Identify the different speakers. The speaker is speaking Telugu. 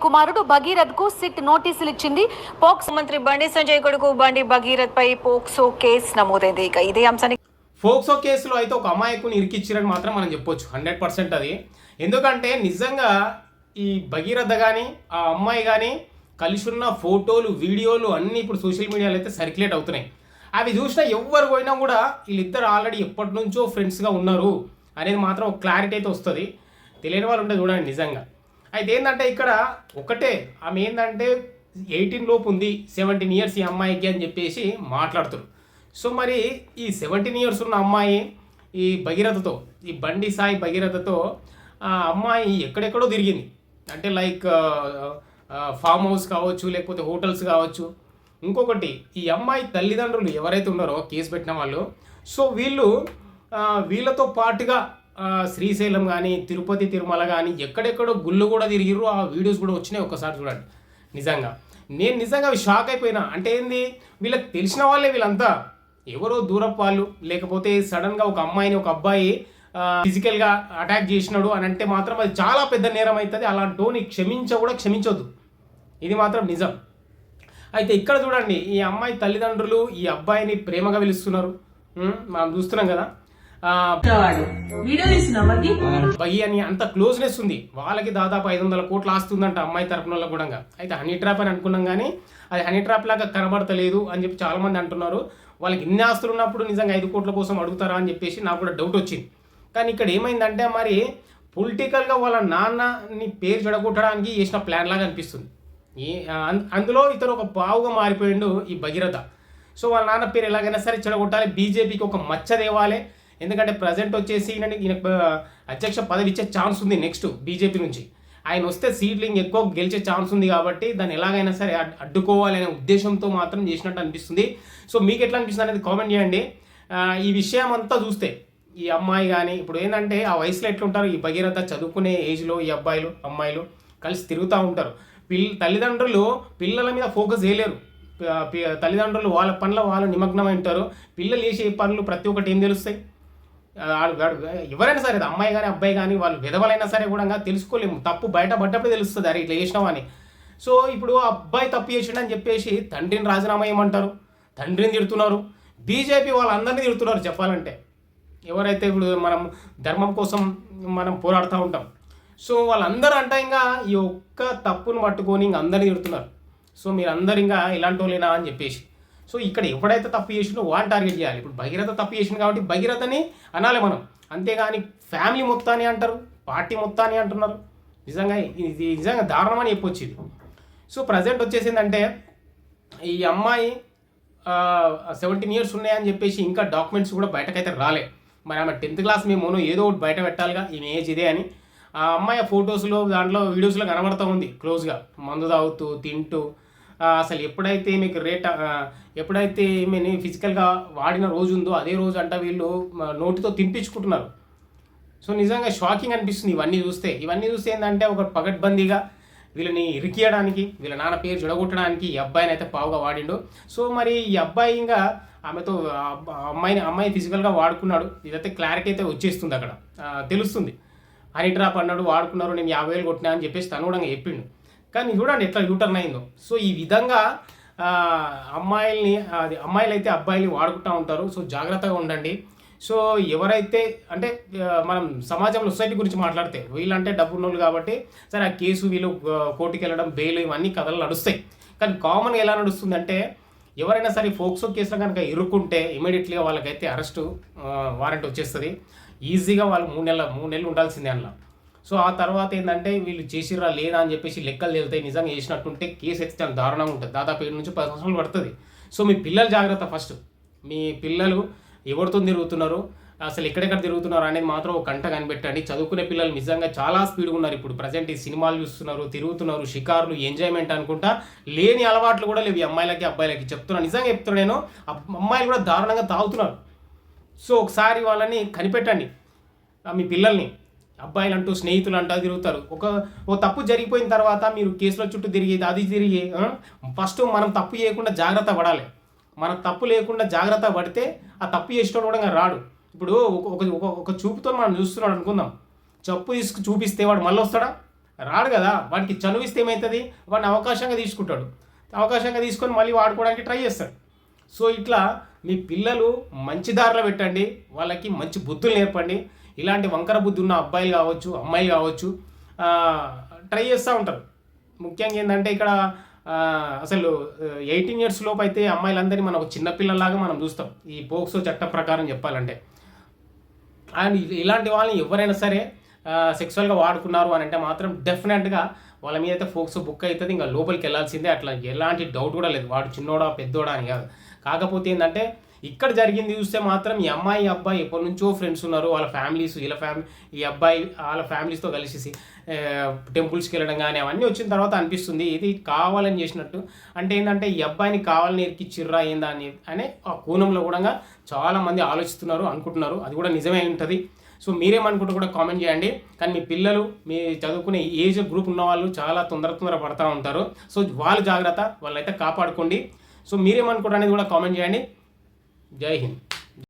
Speaker 1: కుమారుడు భగీరథ్ కు సిట్ నోటీసులు ఇచ్చింది. పోక్సో మంత్రి బండి సంజయ్ కొడుకు బండి భగీరథ్ పై పోక్సో కేసు నమోదైంది. ఇక ఇదే అంశానికి
Speaker 2: పోక్సో కేసులో అయితే ఒక అమాయకుని ఇరికిచ్చిరని మాత్రం మనం చెప్పొచ్చు 100%. అది ఎందుకంటే నిజంగా ఈ భగీరథ కానీ ఆ అమ్మాయి కానీ కలిసి ఉన్న ఫోటోలు వీడియోలు అన్నీ ఇప్పుడు సోషల్ మీడియాలో అయితే సర్క్యులేట్ అవుతున్నాయి. అవి చూసినా ఎవరు పోయినా కూడా వీళ్ళిద్దరు ఆల్రెడీ ఎప్పటి నుంచో ఫ్రెండ్స్గా ఉన్నారు అనేది మాత్రం ఒక క్లారిటీ అయితే వస్తుంది. తెలియని వాళ్ళు ఉంటే చూడండి నిజంగా. అయితే ఏంటంటే ఇక్కడ ఒకటే ఆమె ఏంటంటే 18 లోపు ఉంది, 17 ఇయర్స్ ఈ అమ్మాయికి అని చెప్పేసి మాట్లాడుతారు. సో మరి ఈ 17 ఇయర్స్ ఉన్న అమ్మాయి ఈ భగీరథతో, ఈ బండి సాయి భగీరథతో ఆ అమ్మాయి ఎక్కడెక్కడో తిరిగింది. అంటే లైక్ ఫామ్ హౌస్ కావచ్చు, లేకపోతే హోటల్స్ కావచ్చు. ఇంకొకటి ఈ అమ్మాయి తల్లిదండ్రులు ఎవరైతే ఉన్నారో కేసు పెట్టిన వాళ్ళు, సో వీళ్ళతో పాటుగా శ్రీశైలం కానీ, తిరుపతి, తిరుమల కానీ ఎక్కడెక్కడో గుళ్ళు కూడా తిరిగిర్రు. ఆ వీడియోస్ కూడా వచ్చినాయి, ఒక్కసారి చూడండి. నేను నిజంగా షాక్ అయిపోయినా. అంటే ఏంది, వీళ్ళకి తెలిసిన వాళ్ళే వీళ్ళంతా, ఎవరో దూరపు వాళ్ళు, లేకపోతే సడన్గా ఒక అమ్మాయిని ఒక అబ్బాయి ఫిజికల్గా అటాక్ చేసినాడు అని అంటే మాత్రం అది చాలా పెద్ద నేరం అవుతుంది. అలాంటి క్షమించొద్దు. ఇది మాత్రం నిజం. అయితే ఇక్కడ చూడండి, ఈ అమ్మాయి తల్లిదండ్రులు ఈ అబ్బాయిని ప్రేమగా పిలుస్తున్నారు. మనం చూస్తున్నాం కదా, భయ్య అని అంత క్లోజ్నెస్ ఉంది వాళ్ళకి. దాదాపు 500 కోట్లు ఆస్తుందంట అమ్మాయి తరపున కూడా. అయితే హనీ ట్రాప్ అని అనుకున్నాం, కానీ అది హనీ ట్రాప్ లాగా కనబడతలేదు అని చెప్పి చాలా మంది అంటున్నారు. వాళ్ళకి ఇన్ని ఆస్తులు ఉన్నప్పుడు నిజంగా 5 కోట్ల కోసం అడుగుతారా అని చెప్పేసి నాకు కూడా డౌట్ వచ్చింది. కానీ ఇక్కడ ఏమైందంటే మరి పొలిటికల్గా వాళ్ళ నాన్నని పేరు చెడగొట్టడానికి చేసిన ప్లాన్ లాగా అనిపిస్తుంది. అందులో ఇతను ఒక పావుగా మారిపోయిండు ఈ భగీరథ. సో వాళ్ళ నాన్న పేరు ఎలాగైనా సరే చెడగొట్టాలి, బీజేపీకి ఒక మచ్చ తేవాలి. ఎందుకంటే ప్రజెంట్ వచ్చేసి ఈయనకు అధ్యక్ష పదవి ఇచ్చే ఛాన్స్ ఉంది నెక్స్ట్ బీజేపీ నుంచి. ఆయన వస్తే సీట్లింగ్ ఎక్కువ గెలిచే ఛాన్స్ ఉంది కాబట్టి దాన్ని ఎలాగైనా సరే అడ్డుకోవాలనే ఉద్దేశంతో మాత్రం చేసినట్టు అనిపిస్తుంది. సో మీకు ఎట్లా అనిపిస్తుంది అనేది కామెంట్ చేయండి. ఈ విషయం అంతా చూస్తే ఈ అమ్మాయి కానీ ఇప్పుడు ఏంటంటే ఆ వయసులో ఎట్లుంటారు, ఈ భగీరథ చదువుకునే ఏజ్లో ఈ అబ్బాయిలు అమ్మాయిలు కలిసి తిరుగుతూ ఉంటారు. తల్లిదండ్రులు పిల్లల మీద ఫోకస్ చేయలేరు. తల్లిదండ్రులు వాళ్ళ పనుల వాళ్ళు నిమగ్నమై ఉంటారు. పిల్లలు చేసే పనులు ప్రతి ఒక్కటి ఏం తెలుస్తాయి. ఎవరైనా సరే, అమ్మాయి కానీ అబ్బాయి కానీ వాళ్ళు విధవలైనా సరే కూడా తెలుసుకోలేము. తప్పు బయట పడ్డప్పుడు తెలుస్తుంది, అరే ఇట్లా చేసినావు అని. సో ఇప్పుడు ఆ అబ్బాయి తప్పు చేసిండని చెప్పేసి తండ్రిని రాజీనామా చేయమంటారు, తండ్రిని తిడుతున్నారు. బీజేపీ వాళ్ళందరినీ తిడుతున్నారు చెప్పాలంటే. ఎవరైతే ఇప్పుడు మనం ధర్మం కోసం మనం పోరాడుతూ ఉంటాం, సో వాళ్ళందరూ అంటే ఇంకా ఈ ఒక్క తప్పును పట్టుకొని ఇంక అందరినీ తిడుతున్నారు. సో మీరు అందరు ఇంకా ఇలాంటి వాళ్ళేనా అని చెప్పేసి. సో ఇక్కడ ఎవడైతే తప్పు చేసినో వాడిని టార్గెట్ చేయాలి. ఇప్పుడు భగీరథ తప్పు చేసింది కాబట్టి భగీరథని అనాలి మనం, అంతేగాని ఫ్యామిలీ మొత్తాన్ని అంటారు, పార్టీ మొత్తాన్ని అంటున్నారు. ఇది నిజంగా దారుణమని చెప్పొచ్చు ఇది. సో ప్రజెంట్ వచ్చేసిందంటే ఈ అమ్మాయి 17 ఇయర్స్ ఉన్నాయని చెప్పేసి ఇంకా డాక్యుమెంట్స్ కూడా బయటకైతే రాలే. మరి ఆమె 10th క్లాస్ మేము ఏదో ఒకటి బయట పెట్టాలిగా, ఈమె ఏజ్ ఇదే అని. ఆ అమ్మాయి ఫొటోస్లో దాంట్లో వీడియోస్లో కనబడుతూ ఉంది క్లోజ్గా, మందు తాగుతూ తింటూ. అసలు ఎప్పుడైతే ఈమెని ఫిజికల్గా వాడిన రోజు ఉందో అదే రోజు అంట వీళ్ళు నోటితో తినిపించుకుంటున్నారు. సో నిజంగా షాకింగ్ అనిపిస్తుంది ఇవన్నీ చూస్తే ఏంటంటే ఒక పగడ్బందీగా వీళ్ళని ఇరికియడానికి, వీళ్ళ నాన్న పేరు చెడగొట్టడానికి ఈ అబ్బాయిని అయితే పావుగా వాడిండు. సో మరి ఈ అబ్బాయి ఇంకా ఆమెతో అమ్మాయి ఫిజికల్గా వాడుకున్నాడు. ఇదైతే క్లారిటీ అయితే వచ్చేస్తుంది, అక్కడ తెలుస్తుంది. హనీ ట్రాప్ అన్నాడు, వాడుకున్నారు, నేను 50,000 కొట్టినా అని చెప్పేసి తను కూడా చెప్పిండు. కానీ చూడండి ఎట్లా యూటర్న్ అయిందో. సో ఈ విధంగా అమ్మాయిలు అయితే అబ్బాయిలు వాడుకుంటూ ఉంటారు. సో జాగ్రత్తగా ఉండండి. సో ఎవరైతే అంటే మనం సమాజంలో సొసైటీ గురించి మాట్లాడితే వీళ్ళంటే డబ్బు ఉన్నోళ్ళు కాబట్టి సరే ఆ కేసు వీళ్ళు కోర్టుకి వెళ్ళడం, బెయిల్, ఇవన్నీ కథలు నడుస్తాయి. కానీ కామన్గా ఎలా నడుస్తుంది అంటే ఎవరైనా సరే పోక్సో కేసులో కనుక ఇరుక్కుంటే ఇమీడియట్లీగా వాళ్ళకైతే అరెస్టు వారెంట్ వచ్చేస్తుంది. ఈజీగా వాళ్ళు 3 నెలలు ఉండాల్సిందే అందులో. సో ఆ తర్వాత ఏంటంటే వీళ్ళు చేసిర్రా లేదా అని చెప్పేసి లెక్కలు తేలుతాయి. నిజంగా చేసినట్టుంటే కేసు అయితే చాలా దారుణంగా ఉంటుంది. దాదాపు 7 నుంచి 10 సంవత్సరాలు పడుతుంది. సో మీ పిల్లలు జాగ్రత్త. ఫస్ట్ మీ పిల్లలు ఎవరితో తిరుగుతున్నారు, అసలు ఎక్కడెక్కడ తిరుగుతున్నారు అనేది మాత్రం ఒక కంట కనిపెట్టండి. చదువుకునే పిల్లలు నిజంగా చాలా స్పీడ్గా ఉన్నారు ఇప్పుడు. ప్రజెంట్ ఈ సినిమాలు చూస్తున్నారు, తిరుగుతున్నారు, షికార్లు, ఎంజాయ్మెంట్ అనుకుంటా. లేని అలవాట్లు కూడా లేవు ఈ అమ్మాయిలకి అబ్బాయిలకి. నిజంగా చెప్తున్నా నేను, అమ్మాయిలు కూడా దారుణంగా తాగుతున్నారు. సో ఒకసారి వాళ్ళని కనిపెట్టండి, మీ పిల్లల్ని. అబ్బాయిలు అంటూ స్నేహితులు అంటూ తిరుగుతారు. ఓ తప్పు జరిగిపోయిన తర్వాత మీరు కేసుల చుట్టూ తిరిగి ఫస్ట్ మనం తప్పు చేయకుండా జాగ్రత్త పడాలి. మన తప్పు లేకుండా జాగ్రత్త పడితే ఆ తప్పు చేసేటోడు కూడా రాడు. ఇప్పుడు ఒక చూపుతో మనం చూస్తున్నాడు అనుకుందాం, చెప్పు చూపిస్తే వాడు మళ్ళీ వస్తాడా? రాడు కదా, వాడికి చనువిస్తే ఏమవుతుంది, వాడిని అవకాశంగా తీసుకుంటాడు, అవకాశంగా తీసుకొని మళ్ళీ వాడుకోవడానికి ట్రై చేస్తాడు. సో ఇట్లా మీ పిల్లలు మంచి దారిలో పెట్టండి, వాళ్ళకి మంచి బుద్ధులు నేర్పండి. ఇలాంటి వంకర బుద్ధి ఉన్న అబ్బాయిలు కావచ్చు, అమ్మాయిలు కావచ్చు ట్రై చేస్తూ ఉంటారు. ముఖ్యంగా ఏంటంటే ఇక్కడ అసలు 18 years లోపు అయితే అమ్మాయిలందరినీ మనం ఒక చిన్నపిల్లలాగా మనం చూస్తాం ఈ పోక్సో చట్టం ప్రకారం చెప్పాలంటే. అండ్ ఇలాంటి వాళ్ళని ఎవరైనా సరే సెక్సువల్గా వాడుకున్నారు అని అంటే మాత్రం డెఫినెట్గా వాళ్ళ మీద అయితే పోక్సో బుక్ అవుతుంది, ఇంకా లోపలికి వెళ్ళాల్సిందే. అట్లా ఎలాంటి డౌట్ కూడా లేదు, వాడు చిన్నోడా పెద్దోడా అని కాదు. కాకపోతే ఏంటంటే ఇక్కడ జరిగింది చూస్తే మాత్రం ఈ అమ్మాయి అబ్బాయి ఎప్పటి నుంచో ఫ్రెండ్స్ ఉన్నారు, వాళ్ళ ఫ్యామిలీస్ ఈ అబ్బాయి వాళ్ళ ఫ్యామిలీస్తో కలిసి టెంపుల్స్కి వెళ్ళడం కానీ అవన్నీ వచ్చిన తర్వాత అనిపిస్తుంది ఇది కావాలని చేసినట్టు. అంటే ఏంటంటే ఈ అబ్బాయిని కావాలని ఇరికిచ్చిర్రా ఏందా అనే ఆ కోణంలో కూడా చాలామంది ఆలోచిస్తున్నారు, అనుకుంటున్నారు. అది కూడా నిజమే ఉంటుంది. సో మీరేమనుకుంటూ కూడా కామెంట్ చేయండి. కానీ మీ పిల్లలు, మీ చదువుకునే ఏజ్ గ్రూప్ ఉన్న వాళ్ళు చాలా తొందర పడతా ఉంటారు. సో వాళ్ళు జాగ్రత్త, వాళ్ళైతే కాపాడుకోండి. సో మీరేమనుకుంటారు అనేది కూడా కామెంట్ చేయండి. జై హింద్.